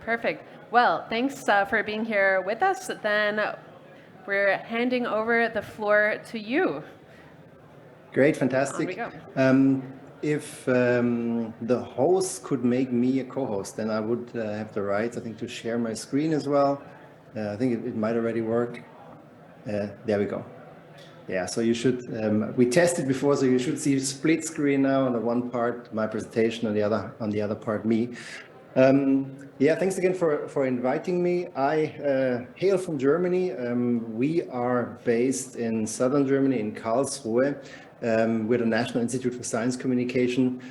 Perfect. Well, thanks for being here with us. Then we're handing over the floor to you. Great, On we fantastic. go. If the host could make me a co-host, then I would have the right, I think, to share my screen as well. I think it might already work. There we go. Yeah, so you should, we tested before, so you should see split screen now on the one part, my presentation, on the other part, me. Yeah, thanks again for inviting me. I hail from Germany. We are based in southern Germany, in Karlsruhe. We're the National Institute for Science Communication.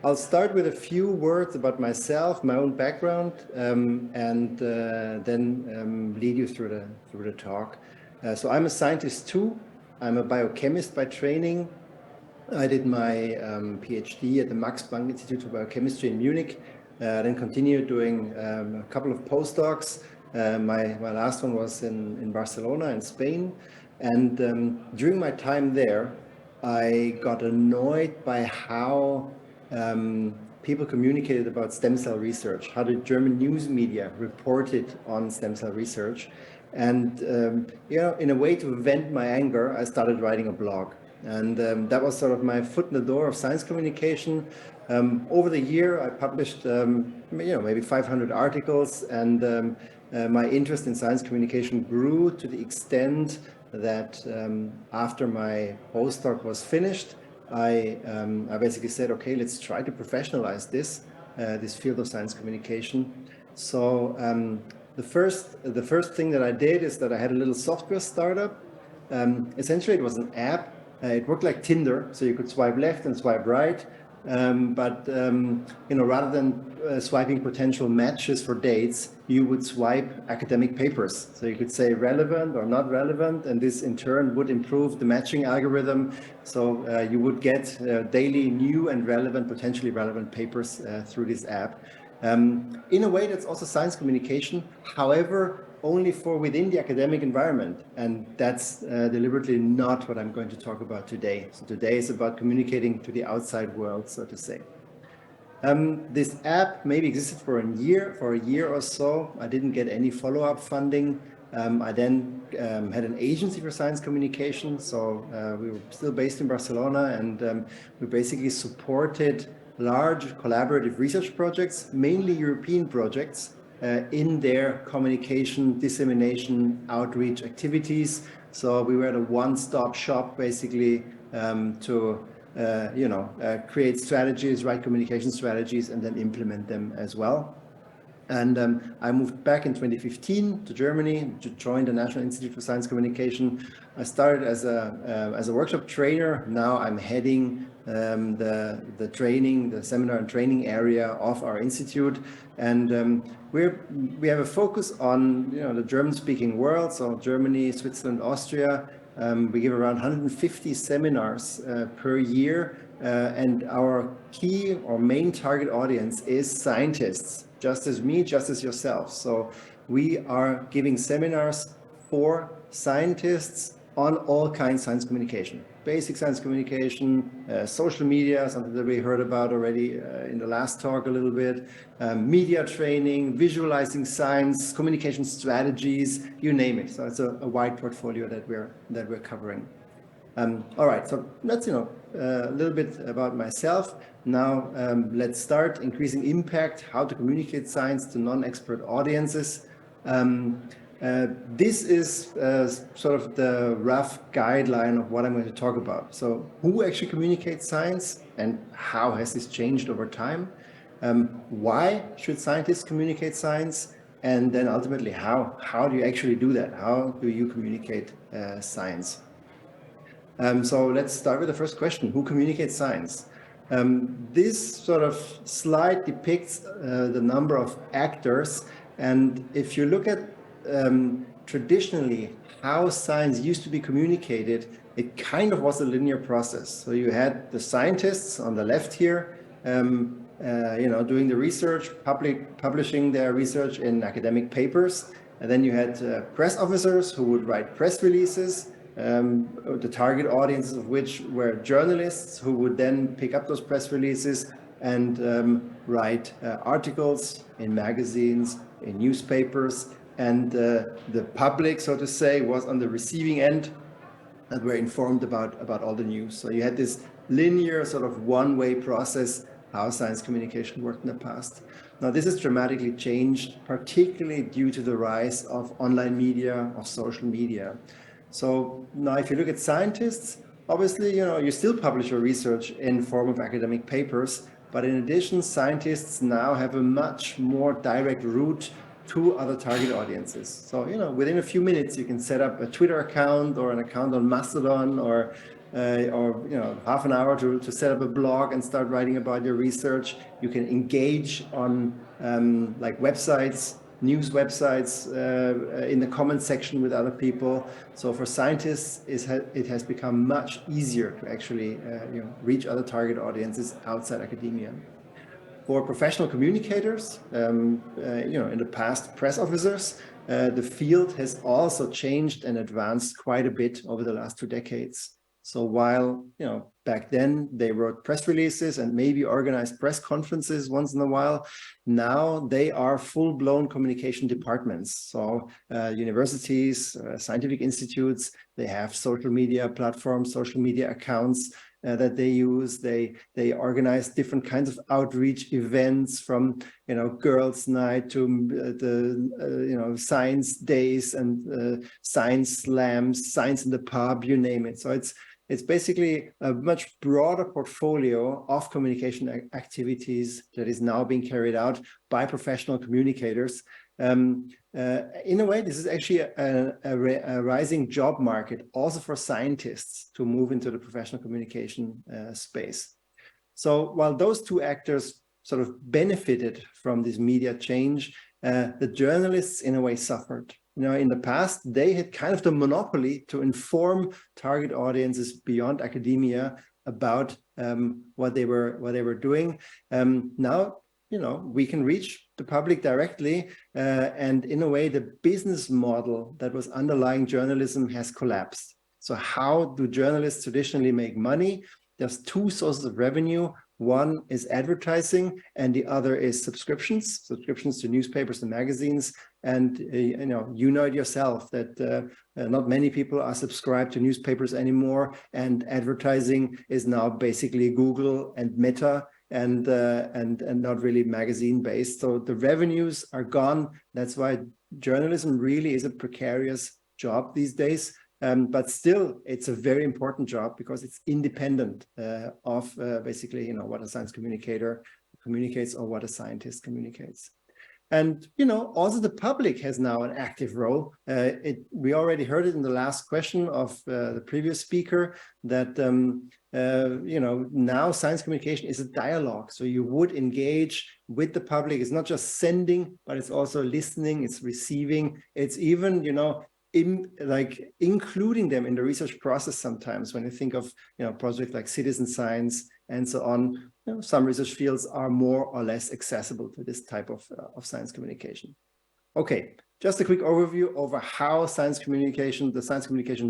I'll start with a few words about myself, my own background, and then lead you through the talk. So I'm a scientist too. I'm a biochemist by training. I did my PhD at the Max Planck Institute for Biochemistry in Munich, then continued doing a couple of postdocs. My last one was in Barcelona in Spain. And during my time there, I got annoyed by how people communicated about stem cell research, how the German news media reported on stem cell research. And in a way to vent my anger, I started writing a blog. And that was sort of my foot in the door of science communication. Over the year, I published maybe 500 articles, and my interest in science communication grew to the extent that after my postdoc was finished, I basically said, okay, let's try to professionalize this field of science communication. So the first thing that I did is that I had a little software startup. Essentially, it was an app. It worked like Tinder, so you could swipe left and swipe right. But rather than swiping potential matches for dates, you would swipe academic papers. So you could say relevant or not relevant, and this in turn would improve the matching algorithm. So you would get daily new and relevant, potentially relevant papers through this app. In a way, that's also science communication. However, only for within the academic environment. And that's deliberately not what I'm going to talk about today. So today is about communicating to the outside world, so to say. This app maybe existed for a year or so. I didn't get any follow-up funding. I then had an agency for science communication. So we were still based in Barcelona, and we basically supported large collaborative research projects, mainly European projects, in their communication, dissemination, outreach activities. So we were the one-stop shop, basically, to create strategies, write communication strategies, and then implement them as well. And I moved back in 2015 to Germany to join the National Institute for Science Communication. I started as a workshop trainer. Now I'm heading the seminar and training area of our institute, and we have a focus on the German-speaking world, so Germany, Switzerland, Austria. We give around 150 seminars per year, and our key or main target audience is scientists, just as me, just as yourself. So we are giving seminars for scientists on all kinds of science communication, basic science communication, social media, something that we heard about already in the last talk a little bit, media training, visualizing science, communication strategies, you name it. So it's a wide portfolio that we're covering. All right, so that's a little bit about myself. Now let's start increasing impact, how to communicate science to non-expert audiences. This is sort of the rough guideline of what I'm going to talk about. So who actually communicates science and how has this changed over time? Why should scientists communicate science? And then ultimately, how do you actually do that? How do you communicate science? So let's start with the first question. Who communicates science? This sort of slide depicts the number of actors. And if you look at traditionally how science used to be communicated, it kind of was a linear process. So you had the scientists on the left here, doing the research, publishing their research in academic papers. And then you had press officers who would write press releases, the target audiences of which were journalists who would then pick up those press releases, and write articles in magazines, in newspapers, and the public, so to say, was on the receiving end and were informed about all the news. So you had this linear sort of one-way process how science communication worked in the past. Now this has dramatically changed, particularly due to the rise of online media, of social media. So now if you look at scientists, obviously, you still publish your research in form of academic papers, but in addition, scientists now have a much more direct route to other target audiences. So, within a few minutes, you can set up a Twitter account or an account on Mastodon or half an hour to set up a blog and start writing about your research. You can engage on like websites, news websites in the comment section with other people. So for scientists, it has become much easier to actually reach other target audiences outside academia. For professional communicators, in the past press officers, the field has also changed and advanced quite a bit over the last 2 decades. So while, back then they wrote press releases and maybe organized press conferences once in a while, now they are full-blown communication departments. So universities, scientific institutes, they have social media platforms, social media accounts that they use. They organize different kinds of outreach events, from girls' night to the science days and science slams, science in the pub, you name it. So it's basically a much broader portfolio of communication activities that is now being carried out by professional communicators. In a way, this is actually a rising job market also for scientists to move into the professional communication space. So while those two actors sort of benefited from this media change, the journalists in a way suffered. In the past, they had kind of the monopoly to inform target audiences beyond academia about what they were doing. Now, we can reach the public directly, and in a way, the business model that was underlying journalism has collapsed. So how do journalists traditionally make money? There's 2 sources of revenue. One is advertising, and the other is subscriptions to newspapers and magazines. And you know it yourself that not many people are subscribed to newspapers anymore, and advertising is now basically Google and Meta, and not really magazine based. So the revenues are gone. That's why journalism really is a precarious job these days. But still, it's a very important job because it's independent of basically, what a science communicator communicates or what a scientist communicates. And, also the public has now an active role. We already heard it in the last question of the previous speaker that, now science communication is a dialogue. So you would engage with the public. It's not just sending, but it's also listening, it's receiving, it's even, including them in the research process sometimes. When you think of projects like citizen science and so on, some research fields are more or less accessible to this type of science communication. Okay, just a quick overview over how the science communication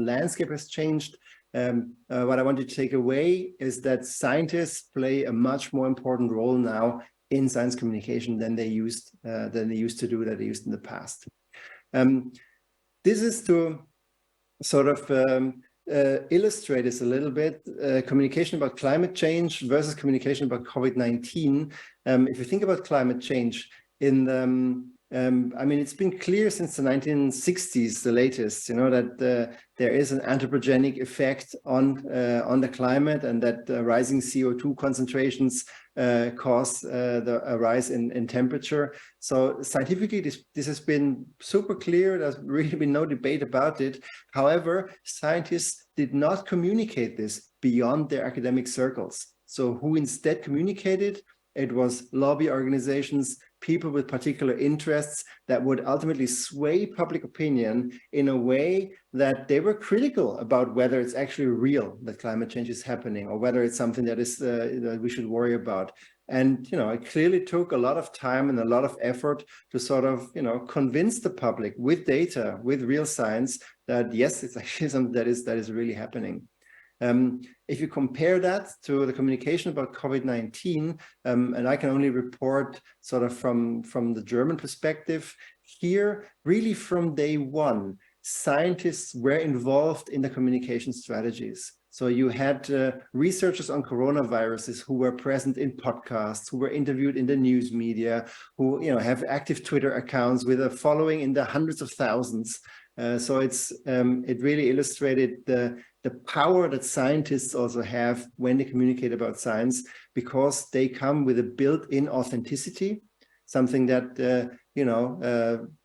landscape has changed. What I want you to take away is that scientists play a much more important role now in science communication than they used to do in the past. This is to sort of illustrate this a little bit, communication about climate change versus communication about COVID-19. If you think about climate change, it's been clear since the 1960s, the latest, that there is an anthropogenic effect on the climate, and that rising CO2 concentrations cause a rise in temperature. So scientifically, this has been super clear. There's really been no debate about it. However, scientists did not communicate this beyond their academic circles. So who instead communicated? It was lobby organizations, people with particular interests that would ultimately sway public opinion in a way that they were critical about whether it's actually real that climate change is happening, or whether it's something that is that we should worry about. And it clearly took a lot of time and a lot of effort to sort of convince the public with data, with real science, that yes, it's actually something that is really happening. If you compare that to the communication about COVID-19, and I can only report sort of from the German perspective here, really from day one, scientists were involved in the communication strategies. So you had researchers on coronaviruses who were present in podcasts, who were interviewed in the news media, who have active Twitter accounts with a following in the hundreds of thousands. So it really illustrated the power that scientists also have when they communicate about science, because they come with a built-in authenticity, something that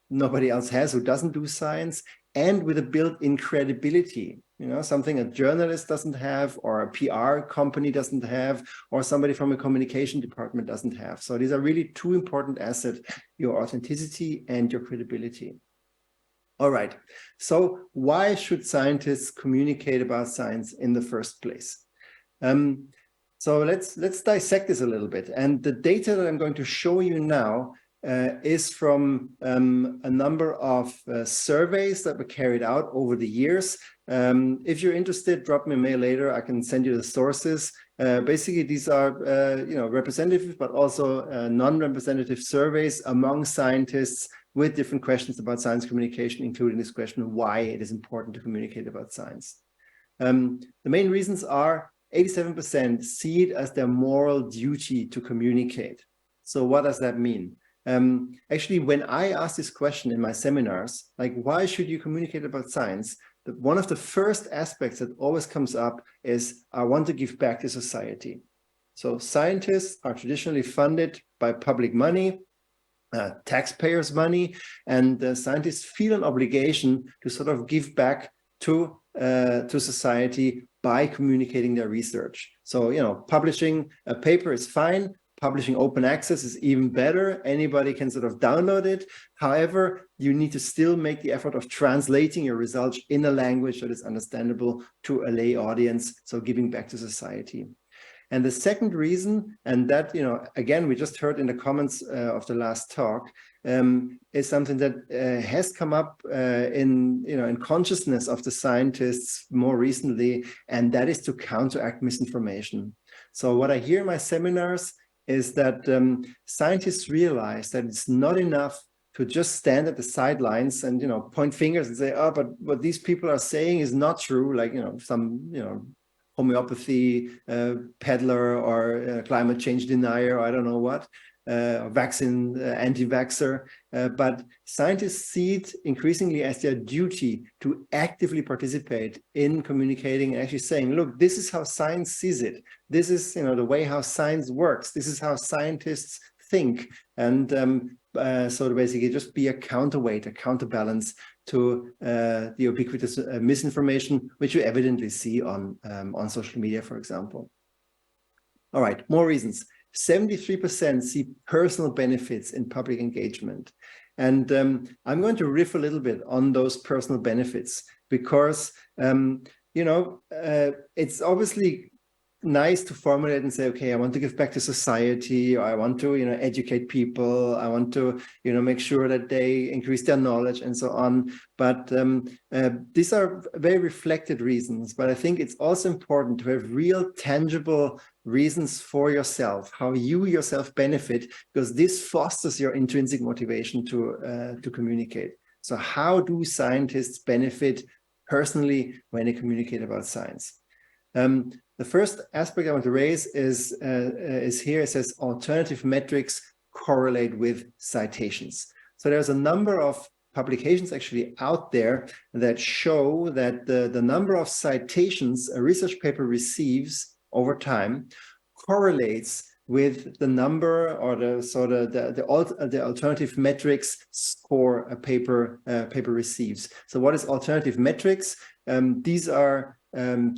nobody else has who doesn't do science, and with a built-in credibility, something a journalist doesn't have, or a PR company doesn't have, or somebody from a communication department doesn't have. So these are really two important assets, your authenticity and your credibility. All right, so why should scientists communicate about science in the first place? So let's dissect this a little bit. And the data that I'm going to show you now is from a number of surveys that were carried out over the years. If you're interested, drop me a mail later. I can send you the sources. Basically, these are representative, but also non-representative surveys among scientists with different questions about science communication, including this question of why it is important to communicate about science. The main reasons are 87% see it as their moral duty to communicate. So what does that mean? Actually, when I ask this question in my seminars, like, why should you communicate about science? One of the first aspects that always comes up is, I want to give back to society. So scientists are traditionally funded by public money, taxpayers' money, and scientists feel an obligation to sort of give back to society by communicating their research. So, publishing a paper is fine. Publishing open access is even better. Anybody can sort of download it. However, you need to still make the effort of translating your results in a language that is understandable to a lay audience, so giving back to society. And the second reason, and that, again, we just heard in the comments of the last talk, is something that has come up in consciousness of the scientists more recently, and that is to counteract misinformation. So what I hear in my seminars is that scientists realize that it's not enough to just stand at the sidelines and point fingers and say, oh, but what these people are saying is not true, like some homeopathy peddler or climate change denier, or I don't know what, vaccine anti-vaxxer. But scientists see it increasingly as their duty to actively participate in communicating and actually saying, look, this is how science sees it. This is the way how science works. This is how scientists think. And so to basically just be a counterweight, a counterbalance to the ubiquitous misinformation, which you evidently see on social media, for example. All right, more reasons. 73% see personal benefits in public engagement. And I'm going to riff a little bit on those personal benefits because, it's obviously nice to formulate and say, okay, I want to give back to society, or I want to, educate people. I want to, make sure that they increase their knowledge and so on. But these are very reflected reasons. But I think it's also important to have real tangible reasons for yourself, how you yourself benefit, because this fosters your intrinsic motivation to communicate. So how do scientists benefit personally when they communicate about science? The first aspect I want to raise is here. It says alternative metrics correlate with citations. So there's a number of publications actually out there that show that the number of citations a research paper receives over time correlates with the number or the alternative metrics score a paper receives. So what is alternative metrics? These are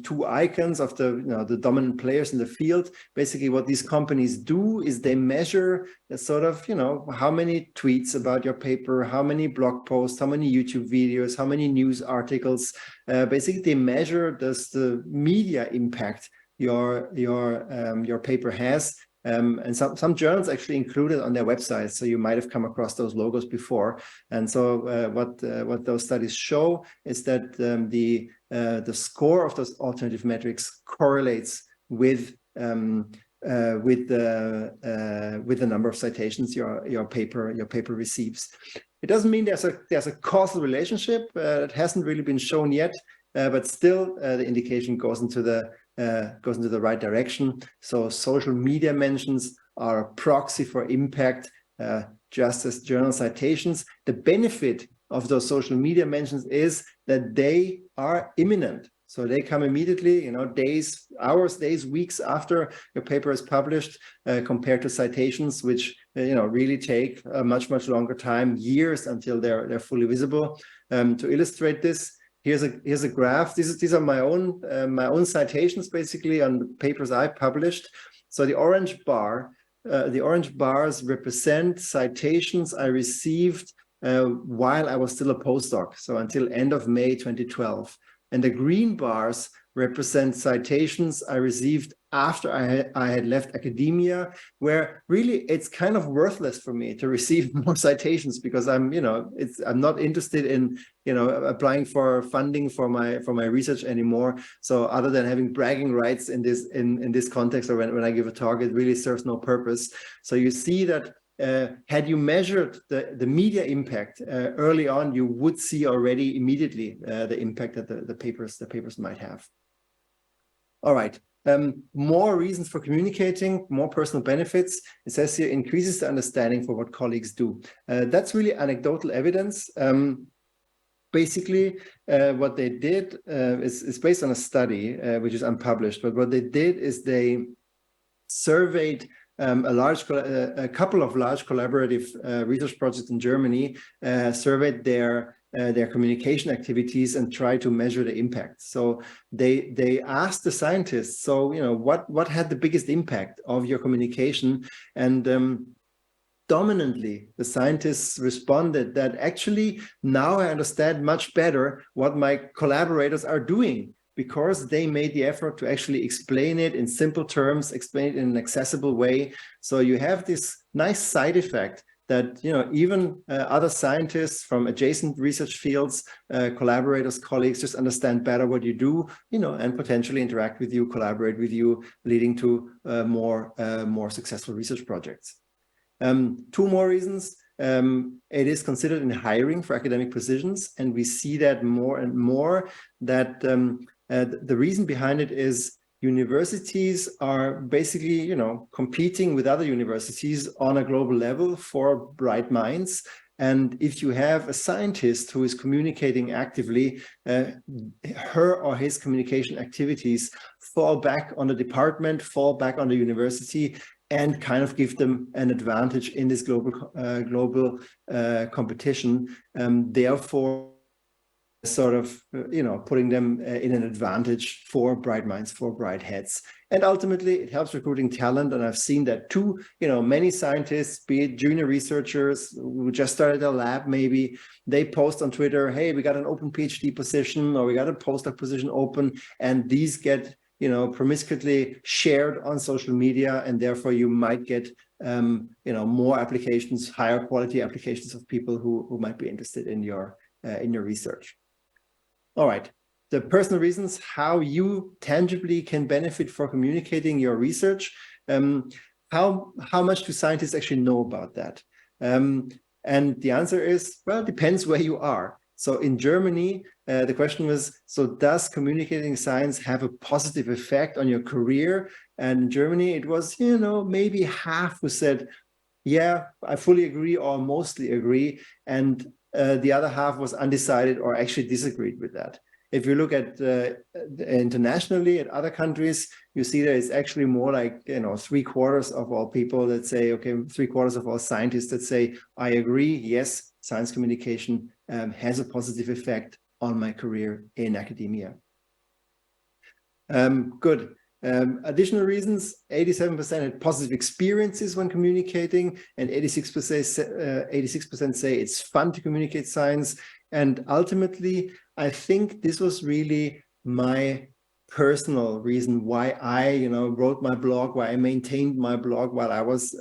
two icons of the dominant players in the field. Basically, what these companies do is they measure how many tweets about your paper, how many blog posts, how many YouTube videos, how many news articles. Basically, they measure does the media impact your paper has And some journals actually include it on their websites, so you might have come across those logos before. And so what those studies show is that the score of those alternative metrics correlates with the number of citations your paper receives. It doesn't mean there's a causal relationship. It hasn't really been shown yet, but still the indication goes into the right direction. So social media mentions are a proxy for impact, just as journal citations. The benefit of those social media mentions is that they are imminent. So they come immediately, days, hours, days, weeks after your paper is published, compared to citations, which really take a much longer time, years until they're fully visible. To illustrate this, here's a graph. These are my own citations, basically, on the papers I published. So the orange bars represent citations I received while I was still a postdoc, so until end of May 2012. And the green bars represent citations I received after I had left academia, where really it's kind of worthless for me to receive more citations, because I'm not interested in applying for funding for my research anymore. So other than having bragging rights in this context, or when I give a talk, it really serves no purpose. So you see that had you measured the media impact early on, you would see already immediately the impact that the papers might have. All right. More reasons for communicating, more personal benefits. It says here, increases the understanding for what colleagues do. That's really anecdotal evidence. Basically, what they did is based on a study, which is unpublished, but what they did is they surveyed a couple of large collaborative research projects in Germany, surveyed their communication activities and tried to measure the impact. So they asked the scientists, so what had the biggest impact of your communication? And dominantly, the scientists responded that actually now I understand much better what my collaborators are doing, because they made the effort to actually explain it in simple terms, explain it in an accessible way. So you have this nice side effect that even other scientists from adjacent research fields, collaborators, colleagues, just understand better what you do, and potentially interact with you, collaborate with you, leading to more successful research projects. Two more reasons. It is considered in hiring for academic positions, and we see that more and more, that the reason behind it is universities are basically, competing with other universities on a global level for bright minds. And if you have a scientist who is communicating actively, her or his communication activities fall back on the department, fall back on the university, and kind of give them an advantage in this global competition. Therefore, sort of, putting them in an advantage for bright minds, for bright heads. And ultimately, it helps recruiting talent. And I've seen that too. Many scientists, be it junior researchers who just started a lab, maybe, they post on Twitter, hey, we got an open PhD position, or we got a postdoc position open. And these get, promiscuously shared on social media. And therefore, you might get, more applications, higher quality applications of people who might be interested in your research. All right, the personal reasons, how you tangibly can benefit for communicating your research. How much do scientists actually know about that? And the answer is, well, it depends where you are. So in Germany, the question was, so does communicating science have a positive effect on your career? And in Germany, it was, maybe half who said, yeah, I fully agree or mostly agree. And the other half was undecided or actually disagreed with that. If you look at internationally at other countries, you see that it's actually more like 3/4 of all people that say, okay, 3/4 of all scientists that say, I agree, yes, science communication has a positive effect on my career in academia. Good. Additional reasons, 87% had positive experiences when communicating, and 86% say it's fun to communicate science. And ultimately, I think this was really my personal reason why I, wrote my blog, why I maintained my blog while I was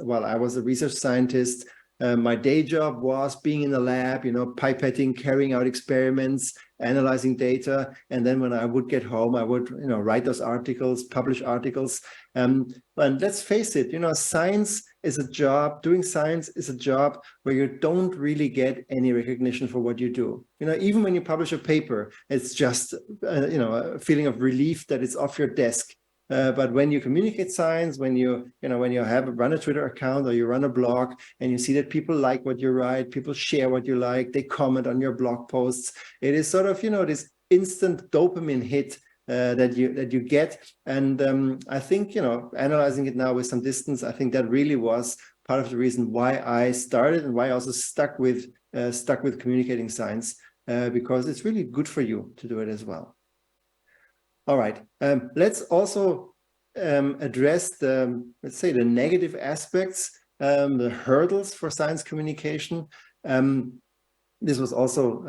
a research scientist. My day job was being in the lab, pipetting, carrying out experiments, analyzing data. And then when I would get home, I would, write those articles, publish articles. And let's face it, science is a job, doing science is a job where you don't really get any recognition for what you do. Even when you publish a paper, it's just, a feeling of relief that it's off your desk. But when you communicate science, when you run a Twitter account or you run a blog and you see that people like what you write, people share what you like, they comment on your blog posts, it is sort of, this instant dopamine hit that you get. And I think, analyzing it now with some distance, I think that really was part of the reason why I started and why I also stuck with communicating science, because it's really good for you to do it as well. All right, let's also address let's say the negative aspects, the hurdles for science communication. This was also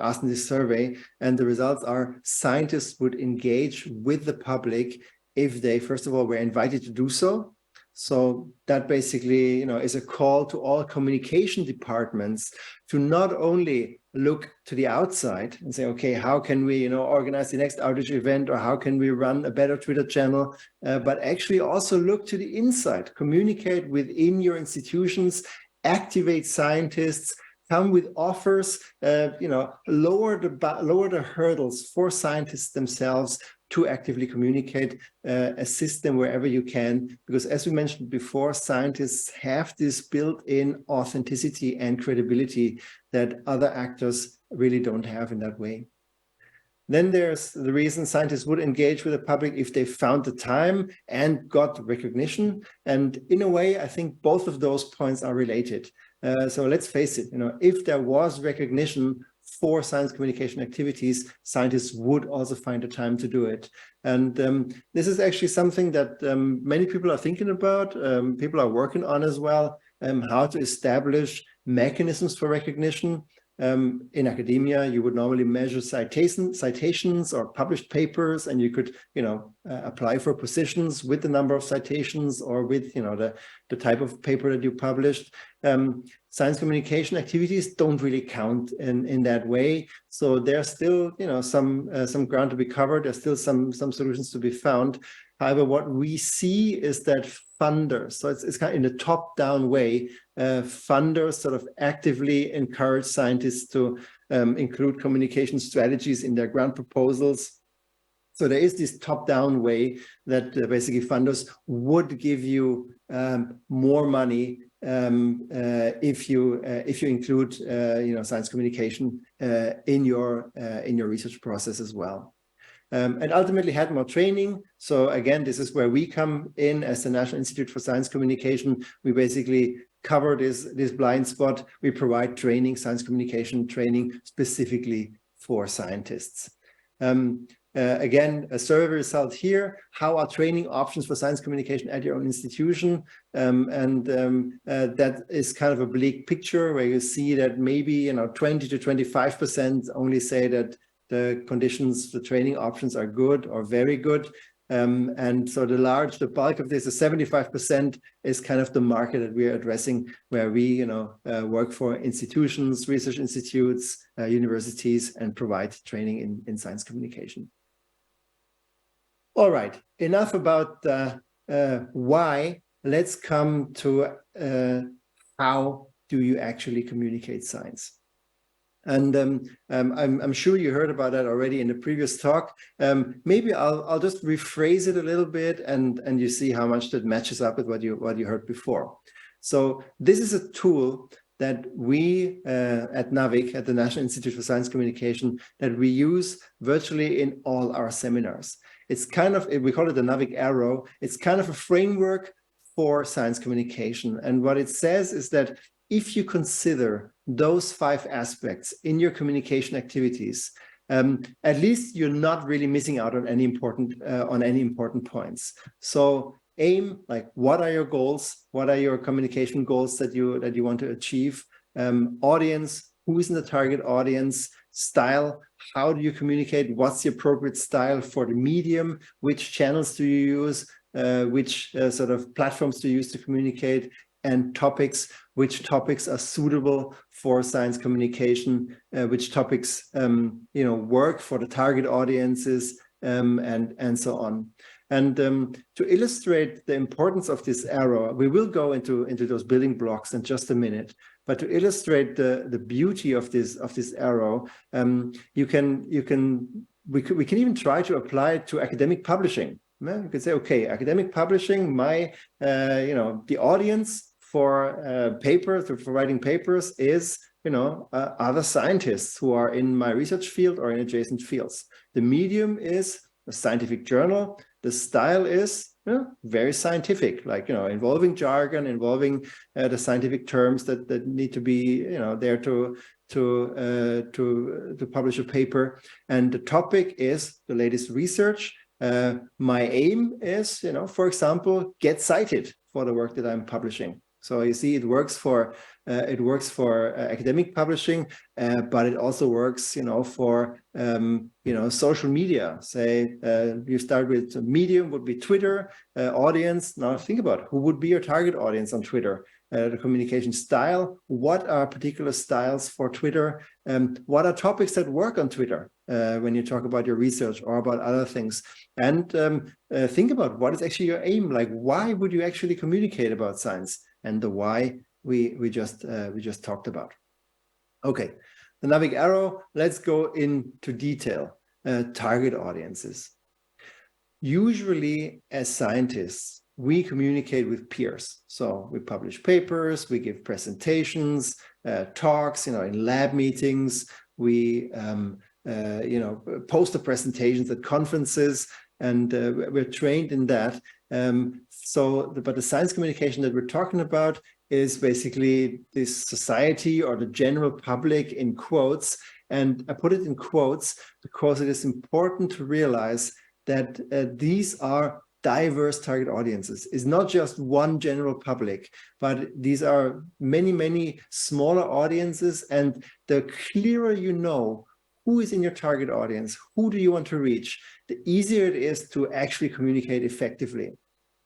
asked in this survey, and the results are scientists would engage with the public if they, first of all, were invited to do so. So that basically, is a call to all communication departments to not only look to the outside and say, okay, how can we, organize the next outreach event, or how can we run a better Twitter channel, but actually also look to the inside, communicate within your institutions, activate scientists, come with offers, lower the hurdles for scientists themselves to actively communicate, assist them wherever you can, because as we mentioned before, scientists have this built-in authenticity and credibility that other actors really don't have in that way. Then there's the reason scientists would engage with the public if they found the time and got recognition. And in a way, I think both of those points are related. So let's face it, if there was recognition for science communication activities, scientists would also find the time to do it. And this is actually something that many people are thinking about, people are working on as well, how to establish mechanisms for recognition. In academia, you would normally measure citations or published papers, and you could, apply for positions with the number of citations or with, the type of paper that you published. Science communication activities don't really count in that way. So there's still, some ground to be covered. There's still some solutions to be found. However, what we see is that funders, so it's kind of in a top-down way, funders sort of actively encourage scientists to include communication strategies in their grant proposals. So there is this top-down way that basically funders would give you more money if you include science communication in your research process as well. And ultimately had more training. So again, this is where we come in as the National Institute for Science Communication. We basically cover this blind spot. We provide training, science communication training specifically for scientists. Again, a survey result here. How are training options for science communication at your own institution? That is kind of a bleak picture where you see that maybe 20 to 25% only say that the conditions, the training options are good or very good. And so the bulk of this, the 75%, is kind of the market that we are addressing, where we work for institutions, research institutes, universities, and provide training in science communication. All right, enough about why. Let's come to how do you actually communicate science? And I'm sure you heard about that already in the previous talk. Maybe I'll just rephrase it a little bit, and you see how much that matches up with what you heard before. So this is a tool that we at NaWik, at the National Institute for Science Communication, that we use virtually in all our seminars. It's kind of, we call it the NaWik Arrow. It's kind of a framework for science communication. And what it says is that if you consider those 5 aspects in your communication activities, at least you're not really missing out on any important points. So aim, like, what are your goals? What are your communication goals that you want to achieve? Audience, who is in the target audience, style, how do you communicate, what's the appropriate style for the medium, which channels do you use, which sort of platforms do you use to communicate, and topics, which topics are suitable for science communication, which topics work for the target audiences, and so on. And to illustrate the importance of this arrow, we will go into those building blocks in just a minute. But to illustrate the beauty of this arrow, we can even try to apply it to academic publishing. You could say, okay, academic publishing, the audience for papers, for writing papers is other scientists who are in my research field or in adjacent fields. The medium is a scientific journal. The style is very scientific, like involving jargon, involving the scientific terms that need to be there to publish a paper. And the topic is the latest research. My aim is, for example, get cited for the work that I'm publishing. So you see, it works for academic publishing, but it also works, for social media. Say you start with medium would be Twitter audience. Now think about who would be your target audience on Twitter. The communication style. What are particular styles for Twitter? What are topics that work on Twitter when you talk about your research or about other things? And think about what is actually your aim. Like, why would you actually communicate about science? And the why we just talked about. Okay, the NaWik arrow. Let's go into detail. Target audiences. Usually, as scientists, we communicate with peers. So we publish papers, we give presentations, talks, in lab meetings. We poster presentations at conferences, and we're trained in that. But the science communication that we're talking about is basically this society or the general public in quotes. And I put it in quotes because it is important to realize that these are diverse target audiences. It's not just one general public, but these are many, many smaller audiences. And the clearer you know who is in your target audience, who do you want to reach, the easier it is to actually communicate effectively.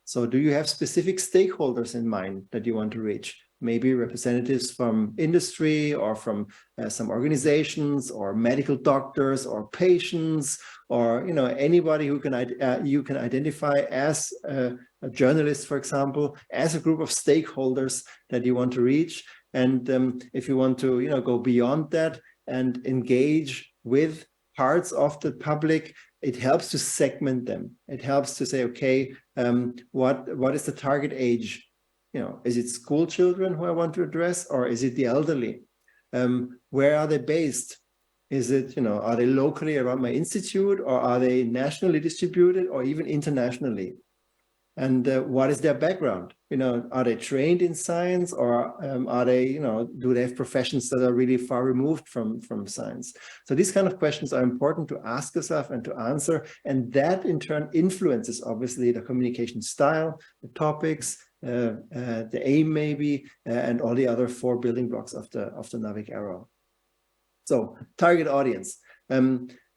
So do you have specific stakeholders in mind that you want to reach? Maybe representatives from industry or from some organizations or medical doctors or patients or anybody who you can identify as a journalist, for example, as a group of stakeholders that you want to reach. And if you want to go beyond that and engage with parts of the public, it helps to segment them. It helps to say, okay, what is the target age? Is it school children who I want to address, or is it the elderly? Where are they based? Is it, are they locally around my institute, or are they nationally distributed, or even internationally? And what is their background? Are they trained in science, or are they, do they have professions that are really far removed from science? So these kind of questions are important to ask yourself and to answer. And that in turn influences, obviously, the communication style, the topics, the aim maybe, and all the other 4 building blocks of the NaWik arrow. So target audience.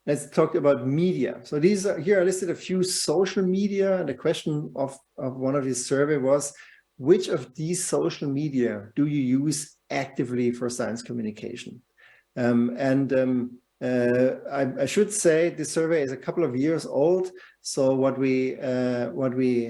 Let's talk about media. So here I listed a few social media. And the question of one of these survey was, which of these social media do you use actively for science communication? I should say this survey is a couple of years old. So what we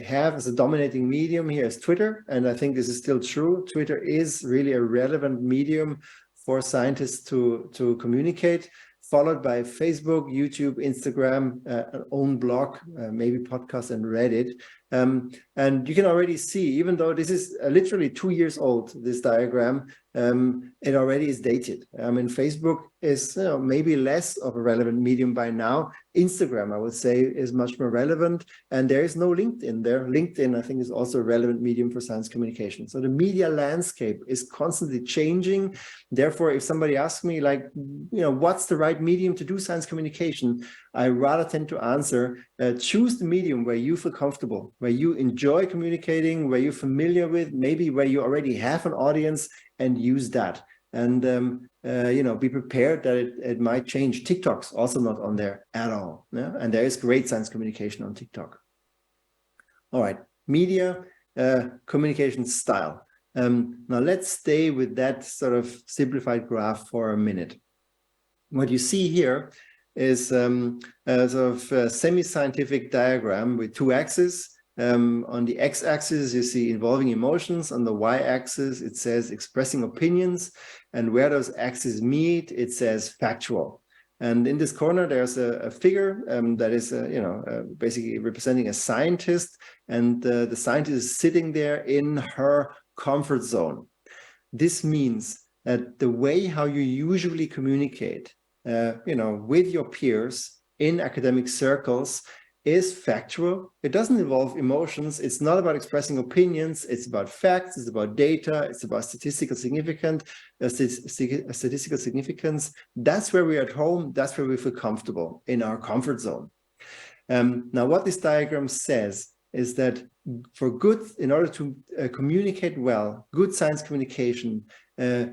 have as a dominating medium here is Twitter. And I think this is still true. Twitter is really a relevant medium for scientists to communicate, followed by Facebook, YouTube, Instagram, an own blog, maybe podcast and Reddit. And you can already see, even though this is literally 2 years old, this diagram, it already is dated. I mean, Facebook is maybe less of a relevant medium by now. Instagram, I would say, is much more relevant. And there is no LinkedIn there. LinkedIn, I think, is also a relevant medium for science communication. So the media landscape is constantly changing. Therefore, if somebody asks me, like, what's the right medium to do science communication, I rather tend to answer, choose the medium where you feel comfortable, where you enjoy communicating, where you're familiar with, maybe where you already have an audience, and use that. and be prepared that it might change. TikTok's also not on there at all, yeah? And there is great science communication on TikTok. All right, media, communication style. Now let's stay with that sort of simplified graph for a minute. What you see here is a sort of a semi-scientific diagram with two axes. On the x-axis, you see involving emotions. On the y-axis, it says expressing opinions. And where those axes meet, it says factual. And in this corner, there's a figure that is, basically representing a scientist. And the scientist is sitting there in her comfort zone. This means that the way how you usually communicate, with your peers in academic circles is factual. It doesn't involve emotions. It's not about expressing opinions. It's about facts. It's about data. It's about statistical significance. That's where we're at home. That's where we feel comfortable, in our comfort zone. Now, what this diagram says is that in order to communicate well, good science communication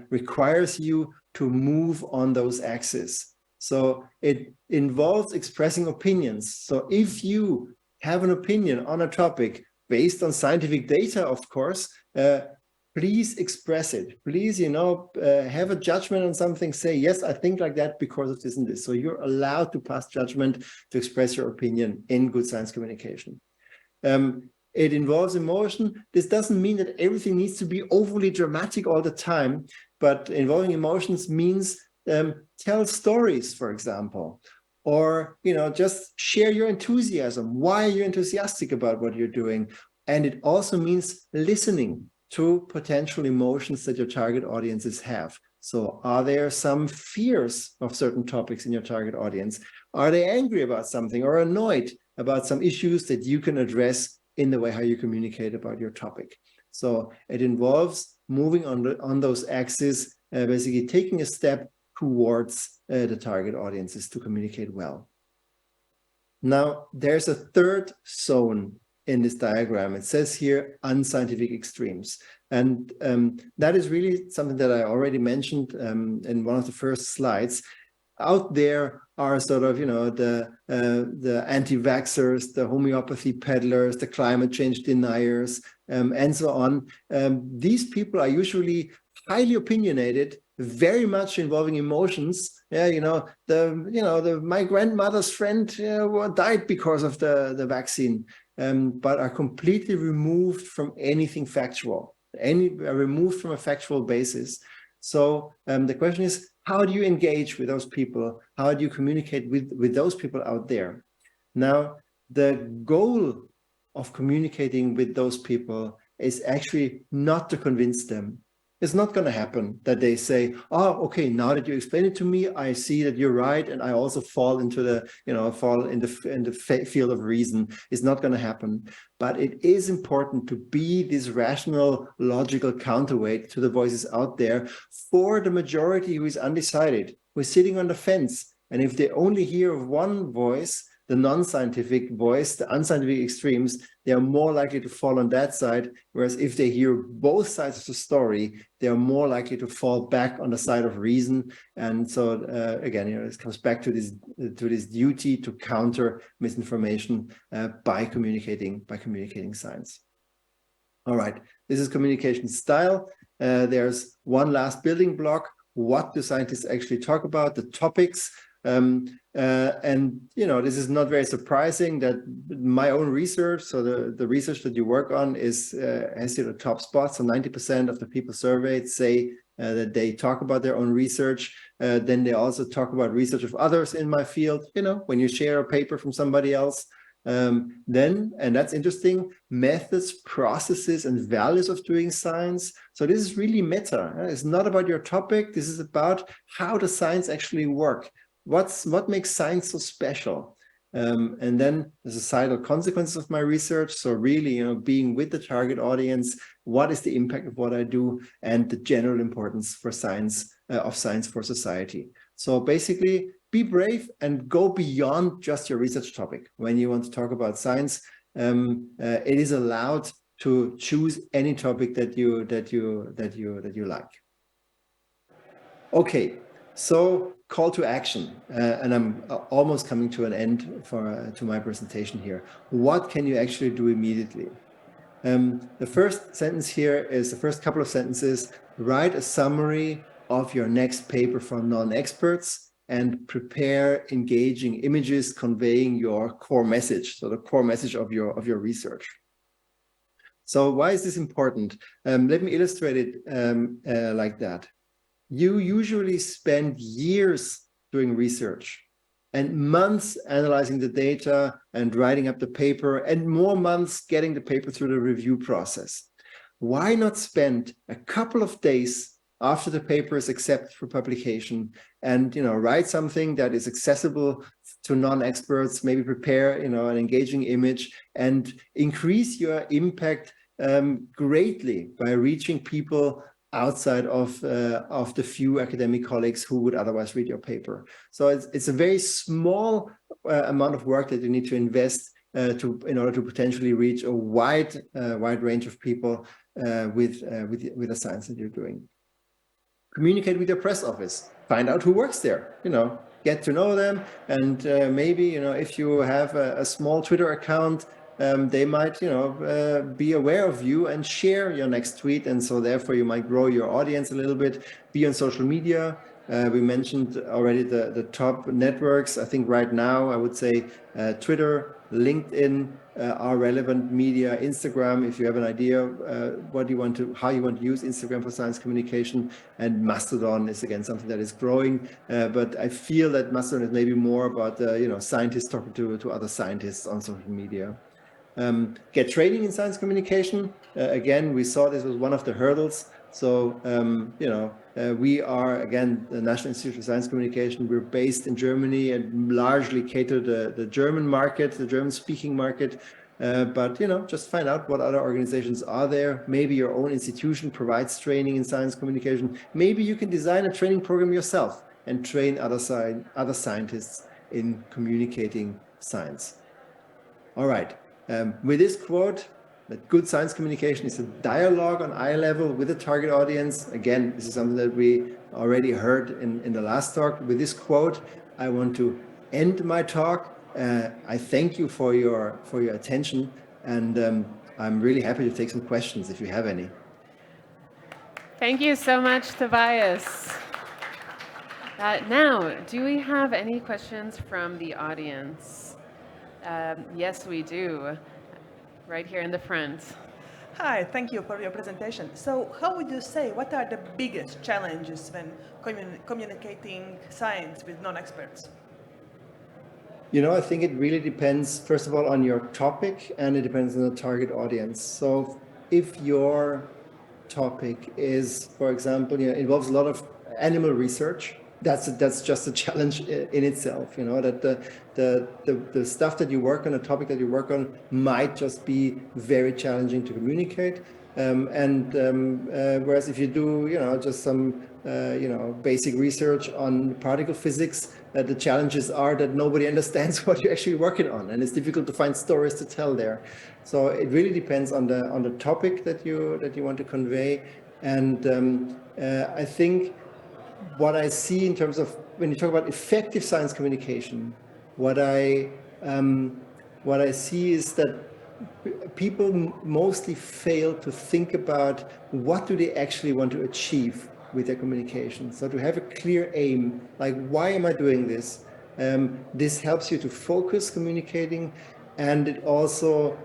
requires you to move on those axes. So it involves expressing opinions. So if you have an opinion on a topic based on scientific data, of course, please express it. Please, have a judgment on something, say, yes, I think like that because of this and this. So you're allowed to pass judgment, to express your opinion in good science communication. It involves emotion. This doesn't mean that everything needs to be overly dramatic all the time, but involving emotions means tell stories, for example, or, just share your enthusiasm. Why are you enthusiastic about what you're doing? And it also means listening to potential emotions that your target audiences have. So are there some fears of certain topics in your target audience? Are they angry about something or annoyed about some issues that you can address in the way how you communicate about your topic? So it involves moving on those axes, basically taking a step towards the target audiences to communicate well. Now, there's a third zone in this diagram. It says here unscientific extremes. And that is really something that I already mentioned in one of the first slides. Out there are sort of, the anti-vaxxers, the homeopathy peddlers, the climate change deniers, and so on. These people are usually highly opinionated, very much involving emotions. Yeah, my grandmother's friend died because of the vaccine, but are completely removed from anything factual, removed from a factual basis. So the question is, how do you engage with those people? How do you communicate with those people out there? Now, the goal of communicating with those people is actually not to convince them. It's not going to happen that they say, oh, okay, now that you explain it to me, I see that you're right. And I also fall into the, fall in the field of reason. It's not going to happen. But it is important to be this rational, logical counterweight to the voices out there for the majority who is undecided, who is sitting on the fence. And if they only hear of one voice, the non-scientific voice, the unscientific extremes, they are more likely to fall on that side. Whereas if they hear both sides of the story, they are more likely to fall back on the side of reason. And so again, it comes back to this duty to counter misinformation by communicating science. All right, this is communication style. There's one last building block. What do scientists actually talk about? The topics. And this is not very surprising that my own research, so the research that you work on has the top spot. So 90% of the people surveyed say that they talk about their own research. Then they also talk about research of others in my field. When you share a paper from somebody else, then, and that's interesting, methods, processes, and values of doing science. So this is really meta. It's not about your topic. This is about how does science actually work. What makes science so special? And then the societal consequences of my research. So really, being with the target audience, what is the impact of what I do, and the general importance for science, of science for society. So basically, be brave and go beyond just your research topic. When you want to talk about science, it is allowed to choose any topic that you like. Okay, so call to action, and I'm almost coming to an end to my presentation here. What can you actually do immediately? The first sentence here is the first couple of sentences. Write a summary of your next paper for non-experts and prepare engaging images conveying your core message, so the core message of your research. So why is this important? Let me illustrate it like that. You usually spend years doing research and months analyzing the data and writing up the paper and more months getting the paper through the review process. Why not spend a couple of days after the paper is accepted for publication and write something that is accessible to non-experts, maybe prepare an engaging image and increase your impact greatly by reaching people outside of the few academic colleagues who would otherwise read your paper. So it's a very small amount of work that you need to invest in order to potentially reach a wide range of people with the science that you're doing. Communicate with your press office. Find out who works there. Get to know them, and maybe if you have a small Twitter account, they might be aware of you and share your next tweet, and so therefore you might grow your audience a little bit. Be on social media. We mentioned already the top networks. I think right now I would say Twitter, LinkedIn are relevant media. Instagram, if you have an idea how you want to use Instagram for science communication, and Mastodon is again something that is growing. But I feel that Mastodon is maybe more about scientists talking to other scientists on social media. Get training in science communication. Again, we saw this was one of the hurdles. So, we are, again, the National Institute of Science Communication. We're based in Germany and largely cater the German market, the German-speaking market. But, just find out what other organizations are there. Maybe your own institution provides training in science communication. Maybe you can design a training program yourself and train other scientists in communicating science. All right. With this quote, that good science communication is a dialogue on eye level with the target audience. Again, this is something that we already heard in the last talk. With this quote, I want to end my talk. I thank you for your attention, and I'm really happy to take some questions if you have any. Thank you so much, Tobias. Now, do we have any questions from the audience? Yes, we do. Right here in the front. Hi, thank you for your presentation. So how would you say, what are the biggest challenges when communicating science with non-experts? I think it really depends, first of all, on your topic, and it depends on the target audience. So if your topic is, for example, involves a lot of animal research, that's just a challenge in itself. That the stuff that you work on, the topic that you work on, might just be very challenging to communicate. Whereas if you do, just some, basic research on particle physics, the challenges are that nobody understands what you're actually working on, and it's difficult to find stories to tell there. So it really depends on the topic that you want to convey, and I think what I see in terms of when you talk about effective science communication, what I see is that people mostly fail to think about what do they actually want to achieve with their communication. So to have a clear aim, like why am I doing this? This helps you to focus communicating, and it also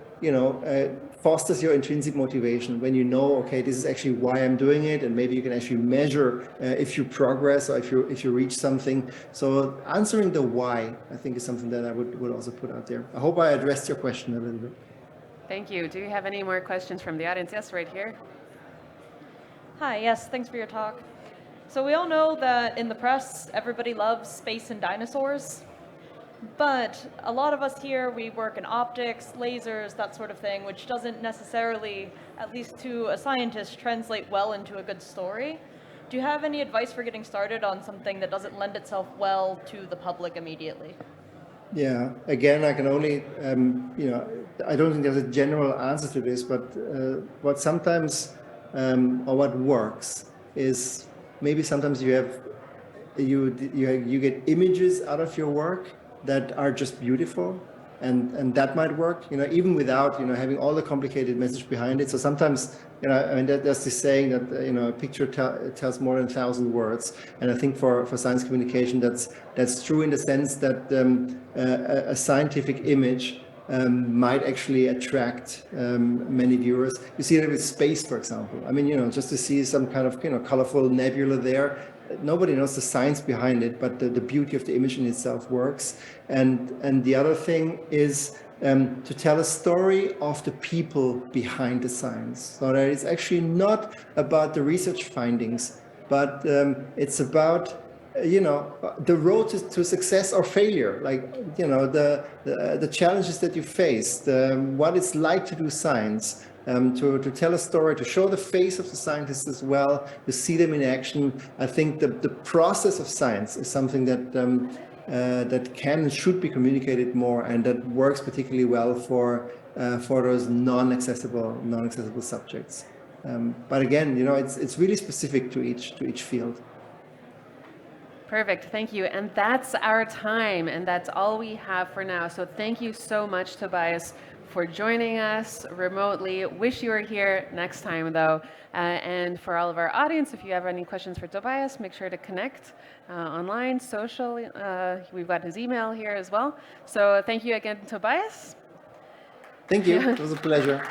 fosters your intrinsic motivation when okay, this is actually why I'm doing it, and maybe you can actually measure if you progress or if you reach something. So answering the why, I think, is something that I would also put out there. I hope I addressed your question a little bit. Thank you. Do you have any more questions from the audience? Yes, right here. Hi, yes, thanks for your talk. So we all know that in the press, everybody loves space and dinosaurs. But a lot of us here, we work in optics, lasers, that sort of thing, which doesn't necessarily, at least to a scientist, translate well into a good story. Do you have any advice for getting started on something that doesn't lend itself well to the public immediately? Yeah, again, I can only, I don't think there's a general answer to this, but what sometimes, or what works is maybe sometimes you have you get images out of your work that are just beautiful, and that might work, even without, having all the complicated message behind it. So sometimes, I mean, there's this saying that, a picture tells more than 1,000 words. And I think for science communication, that's true in the sense that a scientific image might actually attract many viewers. You see that with space, for example. I mean, just to see some kind of, colorful nebula there, nobody knows the science behind it, but the beauty of the image in itself works. And the other thing is to tell a story of the people behind the science. So that it's actually not about the research findings, but it's about the road to success or failure, like the challenges that you faced, what it's like to do science, to tell a story, to show the face of the scientists as well, to see them in action. I think the process of science is something that that can and should be communicated more, and that works particularly well for those non-accessible subjects. But again, it's really specific to each field. Perfect, thank you. And that's our time, and that's all we have for now. So thank you so much, Tobias, for joining us remotely. Wish you were here next time, though. And for all of our audience, if you have any questions for Tobias, make sure to connect online, social. We've got his email here as well. So thank you again, Tobias. Thank you. It was a pleasure.